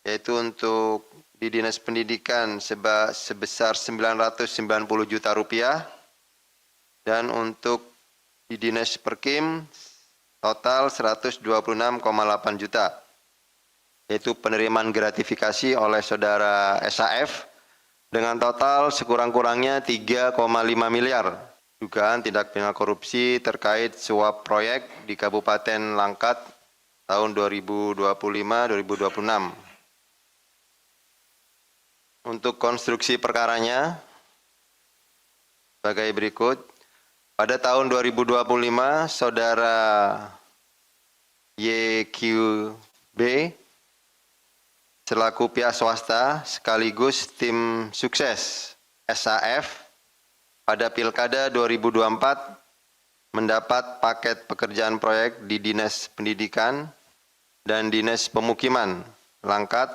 yaitu untuk di Dinas Pendidikan sebesar 990 juta rupiah, dan untuk di Dinas Perkim total 126,8 juta, yaitu penerimaan gratifikasi oleh saudara SAF dengan total sekurang-kurangnya 3,5 miliar. Dugaan tindak pidana korupsi terkait suap proyek di Kabupaten Langkat tahun 2025-2026. Untuk konstruksi perkaranya sebagai berikut. Pada tahun 2025, saudara YQB selaku pihak swasta sekaligus tim sukses SAF pada Pilkada 2024 mendapat paket pekerjaan proyek di Dinas Pendidikan dan Dinas Pemukiman Langkat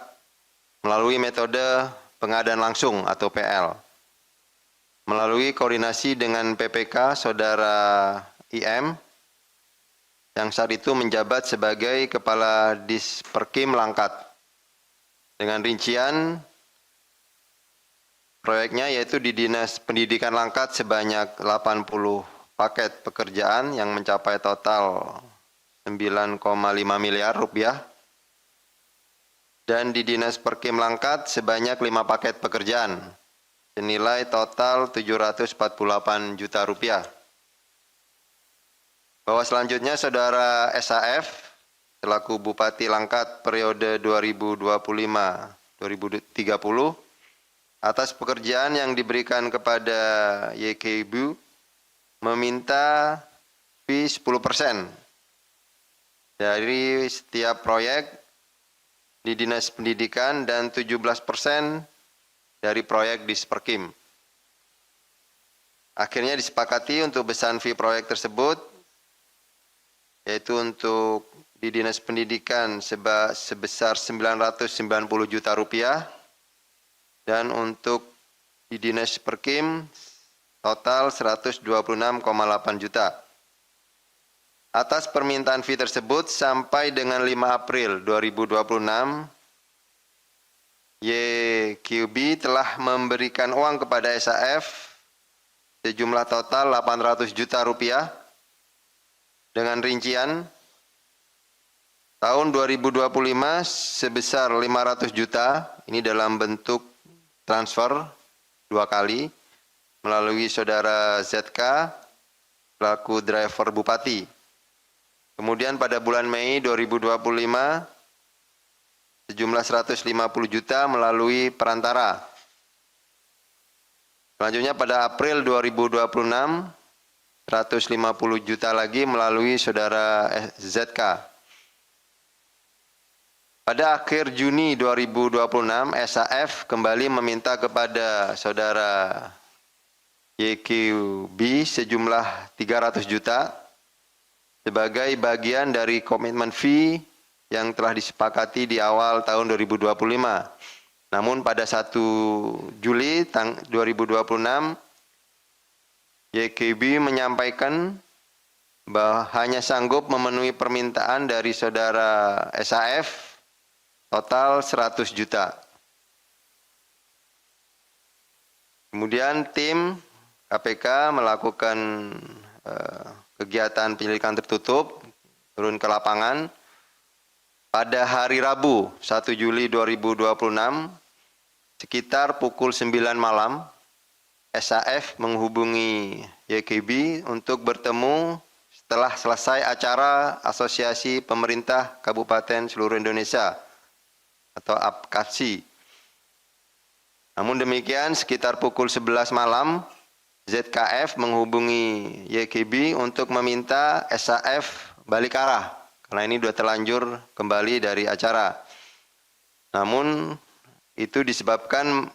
melalui metode pengadaan langsung atau PL. Melalui koordinasi dengan PPK saudara IM yang saat itu menjabat sebagai Kepala Disperkim Langkat. Dengan rincian proyeknya yaitu di Dinas Pendidikan Langkat sebanyak 80 paket pekerjaan yang mencapai total 9,5 miliar rupiah. Dan di Dinas Perkim Langkat sebanyak 5 paket pekerjaan senilai total 748 juta rupiah. Bahwa selanjutnya saudara SAF selaku Bupati Langkat periode 2025-2030 atas pekerjaan yang diberikan kepada YKB meminta fee 10% dari setiap proyek di Dinas Pendidikan dan 17% dari proyek di Disperkim. Akhirnya disepakati untuk besaran fee proyek tersebut, yaitu untuk di Dinas Pendidikan sebesar 990 juta rupiah, dan untuk di Dinas Perkim total 126,8 juta. Atas permintaan fee tersebut sampai dengan 5 April 2026, YQB telah memberikan uang kepada SAF sejumlah total 800 juta rupiah dengan rincian tahun 2025 sebesar 500 juta, ini dalam bentuk transfer 2 kali melalui saudara ZK selaku driver Bupati. Kemudian pada bulan Mei 2025 sejumlah 150 juta melalui perantara. Selanjutnya pada April 2026 150 juta lagi melalui saudara ZK. Pada akhir Juni 2026 SAF kembali meminta kepada saudara YQB sejumlah 300 juta sebagai bagian dari komitmen fee yang telah disepakati di awal tahun 2025. Namun pada 1 Juli 2026, YQB menyampaikan bahwa hanya sanggup memenuhi permintaan dari saudara SAF total 100 juta. Kemudian tim KPK melakukan kegiatan penyelidikan tertutup, turun ke lapangan. Pada hari Rabu 1 Juli 2026, sekitar pukul 9 malam, SAF menghubungi YQB untuk bertemu setelah selesai acara Asosiasi Pemerintah Kabupaten Seluruh Indonesia atau APKAPSI. Namun demikian, sekitar pukul 11 malam, ZKF menghubungi YQB untuk meminta SAF balik arah, karena ini sudah terlanjur kembali dari acara. Namun itu disebabkan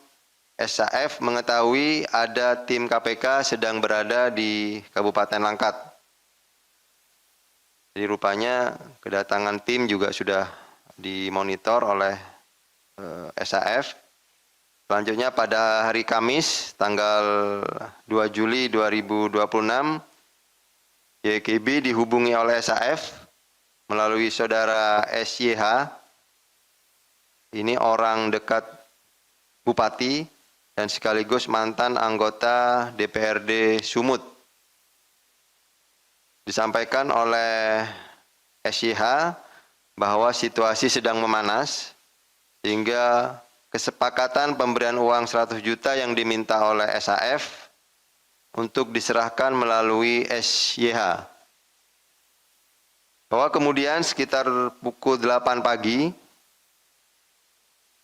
SAF mengetahui ada tim KPK sedang berada di Kabupaten Langkat. Jadi rupanya kedatangan tim juga sudah dimonitor oleh SAF. Selanjutnya pada hari Kamis tanggal 2 Juli 2026, YQB dihubungi oleh SAF melalui saudara SYH Ini orang dekat Bupati dan sekaligus mantan anggota DPRD Sumut. Disampaikan oleh SYH bahwa situasi sedang memanas sehingga kesepakatan pemberian uang 100 juta yang diminta oleh SAF untuk diserahkan melalui SYH. Bahwa kemudian sekitar pukul 8 pagi,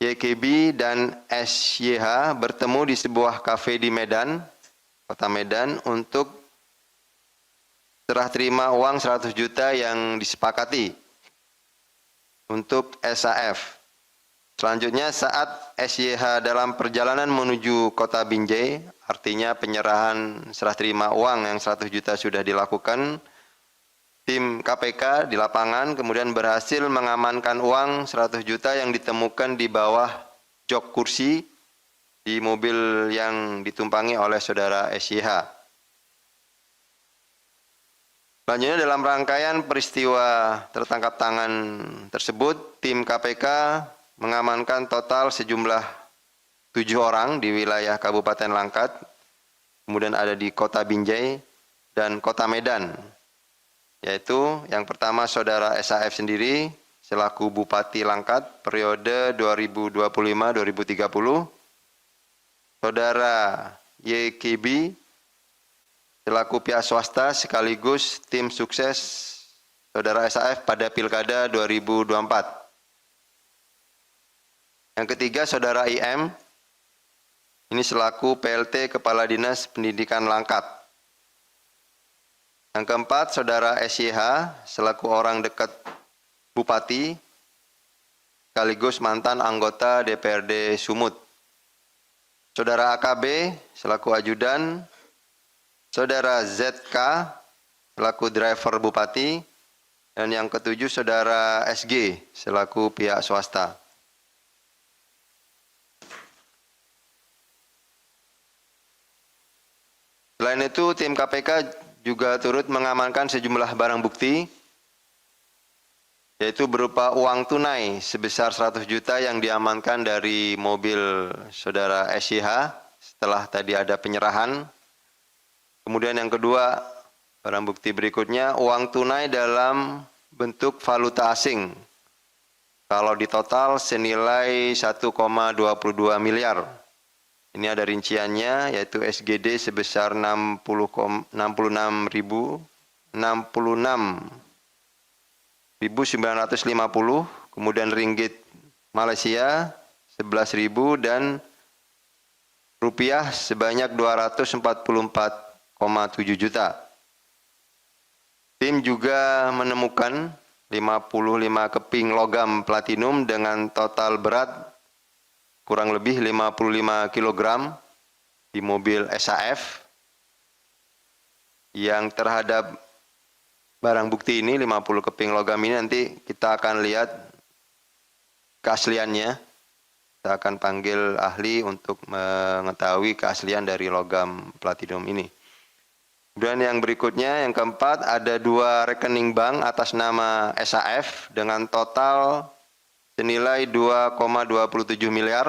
YKB dan SYH bertemu di sebuah kafe di Medan, Kota Medan, untuk serah terima uang 100 juta yang disepakati untuk SAF. Selanjutnya saat SYH dalam perjalanan menuju Kota Binjai, artinya penyerahan serah terima uang yang 100 juta sudah dilakukan, tim KPK di lapangan kemudian berhasil mengamankan uang 100 juta yang ditemukan di bawah jok kursi di mobil yang ditumpangi oleh saudara SYH. Selanjutnya dalam rangkaian peristiwa tertangkap tangan tersebut, tim KPK mengamankan total sejumlah 7 orang di wilayah Kabupaten Langkat, kemudian ada di Kota Binjai dan Kota Medan. Yaitu yang pertama saudara SAF sendiri selaku Bupati Langkat periode 2025-2030, saudara YKB selaku pihak swasta sekaligus tim sukses saudara SAF pada Pilkada 2024. Yang ketiga saudara IM ini selaku PLT Kepala Dinas Pendidikan Langkat. Yang keempat, saudara SYH selaku orang dekat Bupati, sekaligus mantan anggota DPRD Sumut. Saudara AKB selaku ajudan, saudara ZK selaku driver Bupati, dan yang ketujuh saudara SG selaku pihak swasta. Selain itu, tim KPK juga turut mengamankan sejumlah barang bukti, yaitu berupa uang tunai sebesar 100 juta yang diamankan dari mobil saudara SYH setelah tadi ada penyerahan. Kemudian yang kedua, barang bukti berikutnya, uang tunai dalam bentuk valuta asing. Kalau di total senilai 1,22 miliar. Ini ada rinciannya, yaitu SGD sebesar 66.950, kemudian ringgit Malaysia 11.000 dan rupiah sebanyak 244,7 juta. Tim juga menemukan 55 keping logam platinum dengan total berat kurang lebih 55 kg di mobil SAF, yang terhadap barang bukti ini 50 keping logam ini nanti kita akan lihat keasliannya. Kita akan panggil ahli untuk mengetahui keaslian dari logam platinum ini. Kemudian yang berikutnya, yang keempat, ada 2 rekening bank atas nama SAF dengan total senilai 2,27 miliar,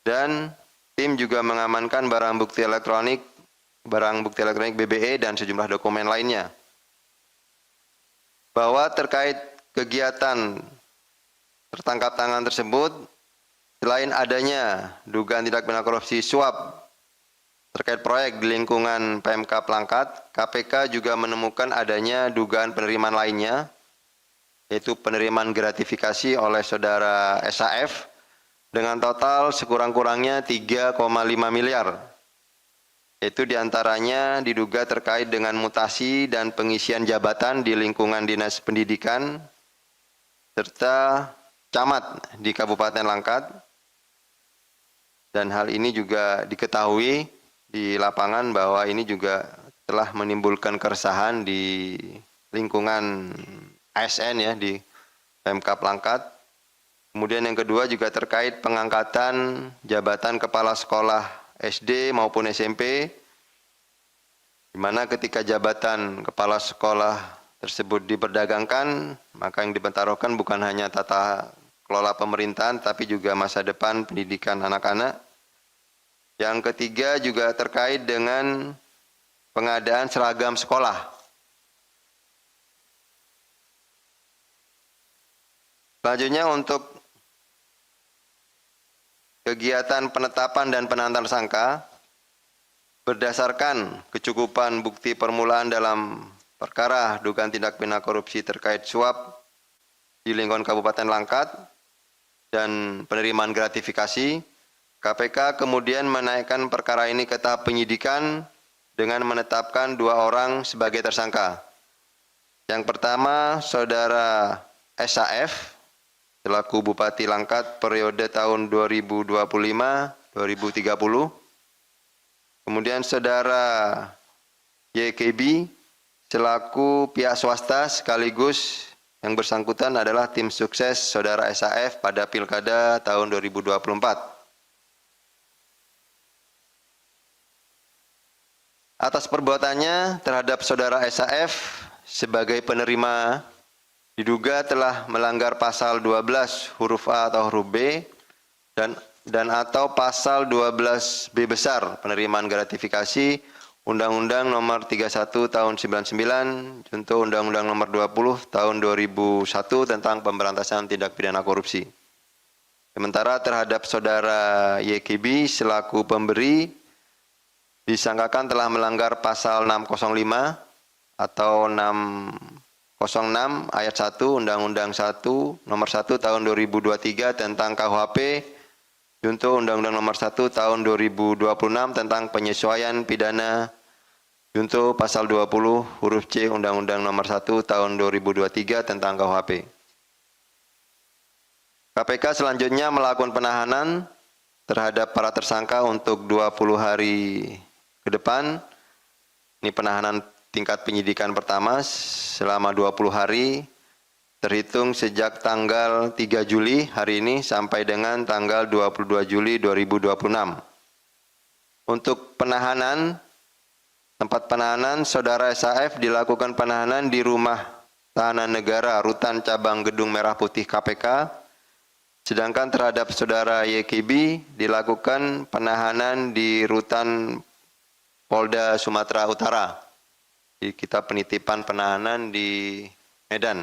dan tim juga mengamankan barang bukti elektronik BBE dan sejumlah dokumen lainnya. Bahwa terkait kegiatan tertangkap tangan tersebut, selain adanya dugaan tindak pidana korupsi suap terkait proyek di lingkungan PMK Langkat, KPK juga menemukan adanya dugaan penerimaan lainnya, yaitu penerimaan gratifikasi oleh saudara SAF dengan total sekurang-kurangnya 3,5 miliar. Yaitu diantaranya diduga terkait dengan mutasi dan pengisian jabatan di lingkungan Dinas Pendidikan serta camat di Kabupaten Langkat. Dan hal ini juga diketahui di lapangan bahwa ini juga telah menimbulkan keresahan di lingkungan ASN ya di Pemkab Langkat. Kemudian yang kedua juga terkait pengangkatan jabatan kepala sekolah SD maupun SMP, di mana ketika jabatan kepala sekolah tersebut diperdagangkan, maka yang dipertaruhkan bukan hanya tata kelola pemerintahan, tapi juga masa depan pendidikan anak-anak. Yang ketiga juga terkait dengan pengadaan seragam sekolah. Selanjutnya untuk kegiatan penetapan dan penantanan tersangka, berdasarkan kecukupan bukti permulaan dalam perkara dugaan tindak pidana korupsi terkait suap di lingkungan Kabupaten Langkat dan penerimaan gratifikasi, KPK kemudian menaikkan perkara ini ke tahap penyidikan dengan menetapkan 2 orang sebagai tersangka. Yang pertama, Saudara SAF, selaku Bupati Langkat periode tahun 2025-2030. Kemudian Saudara YKB, selaku pihak swasta sekaligus yang bersangkutan adalah tim sukses Saudara SAF pada Pilkada tahun 2024. Atas perbuatannya terhadap Saudara SAF sebagai penerima diduga telah melanggar pasal 12 huruf A atau huruf B dan atau pasal 12B besar penerimaan gratifikasi Undang-Undang Nomor 31 Tahun 99 junto Undang-Undang Nomor 20 Tahun 2001 tentang pemberantasan tindak pidana korupsi. Sementara terhadap Saudara YKB selaku pemberi disangkakan telah melanggar pasal 605 atau 606 ayat 1 Undang-Undang 1 Nomor 1 Tahun 2023 tentang KUHP junto Undang-Undang Nomor 1 Tahun 2026 tentang penyesuaian pidana junto pasal 20 huruf C Undang-Undang Nomor 1 Tahun 2023 tentang KUHP. KPK selanjutnya melakukan penahanan terhadap para tersangka untuk 20 hari ke depan. Ini penahanan tingkat penyidikan pertama selama 20 hari terhitung sejak tanggal 3 Juli hari ini sampai dengan tanggal 22 Juli 2026. Untuk penahanan, tempat penahanan Saudara SAF dilakukan penahanan di Rumah Tahanan Negara Rutan Cabang Gedung Merah Putih KPK, sedangkan terhadap Saudara YKB dilakukan penahanan di Rutan Polda Sumatera Utara. Di kita penitipan penahanan di Medan.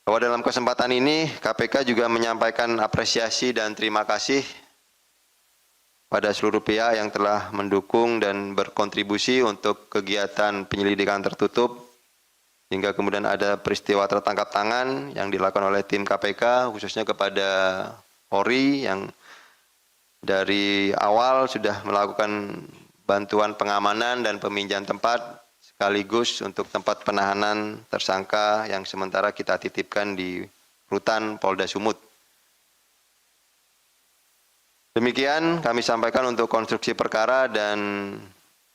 Bahwa dalam kesempatan ini KPK juga menyampaikan apresiasi dan terima kasih pada seluruh pihak yang telah mendukung dan berkontribusi untuk kegiatan penyelidikan tertutup hingga kemudian ada peristiwa tertangkap tangan yang dilakukan oleh tim KPK, khususnya kepada Polri yang dari awal sudah melakukan bantuan pengamanan dan peminjaman tempat sekaligus untuk tempat penahanan tersangka yang sementara kita titipkan di Rutan Polda Sumut. Demikian kami sampaikan untuk konstruksi perkara dan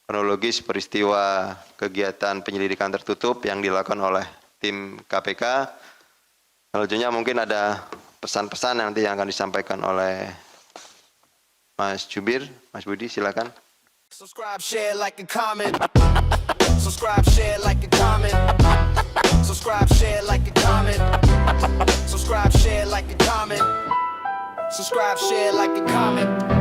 kronologis peristiwa kegiatan penyelidikan tertutup yang dilakukan oleh tim KPK. Selanjutnya mungkin ada pesan-pesan nanti yang akan disampaikan oleh Mas Jubir. Mas Budi, silakan. Subscribe, share, like, and comment. Subscribe, share, like, and comment. Subscribe, share, like, and comment. Subscribe, share, like, and comment. Subscribe, share, like, and comment.